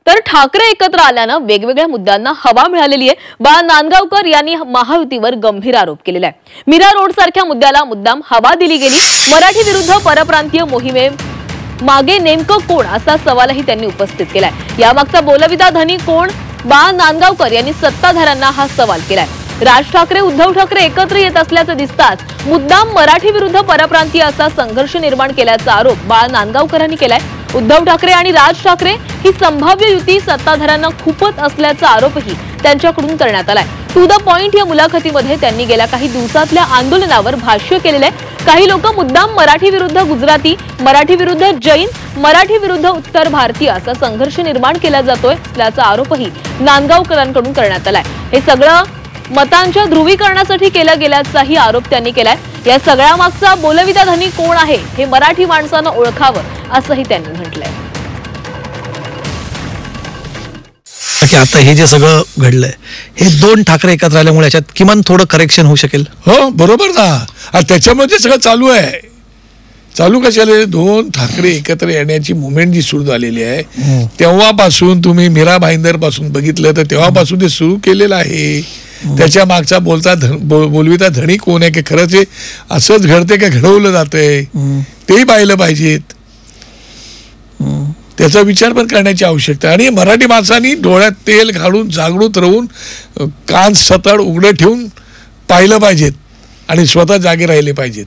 तर ठाकरे एकत्र आल्यानं वेगवेगळ्या मुद्द्यांना हवा मिळालेली आहे। बाळा नांदगावकर यांनी महायुतीवर गंभीर आरोप केलेला आहे। मीरा रोड सारख्या मुद्द्याला मुद्दाम हवा दिली गेली। मराठी विरुद्ध परप्रांतीय मोहिमे मागे नेमकं कोण असा सवालही त्यांनी उपस्थित केलाय। यामागचा बोलविदा धनी कोण? बाळा नांदगावकर यांनी सत्ताधाऱ्यांना हा सवाल केलाय। राज ठाकरे उद्धव ठाकरे एकत्र येत असल्याचं दिसताच मुद्दाम मराठी विरुद्ध परप्रांतीय असा संघर्ष निर्माण केल्याचा आरोप बाळा नांदगावकरांनी केलाय। उद्धव ठाकरे आणि राज ठाकरे ही संभाव्य युती सत्ताधाऱ्यांना खूपच असल्याचा आरोपही त्यांच्याकडून करण्यात आलाय। टू द पॉइंट या मुलाखतीमध्ये त्यांनी गेल्या काही दिवसातल्या आंदोलनावर भाष्य केलेलं आहे। काही लोक मुद्दाम मराठी विरुद्ध गुजराती, मराठी विरुद्ध जैन, मराठी विरुद्ध उत्तर भारतीय असा संघर्ष निर्माण केला जातोय असल्याचा आरोपही नांदगावकरांकडून करण्यात आलाय। हे सगळं मतांच्या ध्रुवीकरणासाठी केला गेल्याचाही आरोप त्यांनी केलाय। या सगळ्या मागचा बोलविदा धनी कोण आहे हे मराठी माणसानं ओळखावं असंही त्यांनी म्हटलंय। आता हे जे सगळं घडलंय हे दोन ठाकरे एकत्र आल्यामुळे याच्यात किमान थोडं करेक्शन होऊ शकेल। हो बरोबर ना, त्याच्यामध्ये सगळं चालू आहे। चालू कशाला, दोन ठाकरे एकत्र येण्याची मुवमेंट जी सुरू झालेली आहे तेव्हापासून तुम्ही मीरा भाईंदर पासून बघितलं तर तेव्हापासून ते सुरू केलेलं आहे। त्याच्या मागचा बोलविता धनी कोण आहे, की खरंच हे असंच घडते का घडवलं जातंय तेही पाहिलं पाहिजेत। त्याचा विचार पण करण्याची आवश्यकता। आणि मराठी माणसांनी डोळ्यात तेल घालून जागृत राहून कान सतड उघडे ठेवून पाहिलं पाहिजेत आणि स्वतः जागे राहिले पाहिजेत।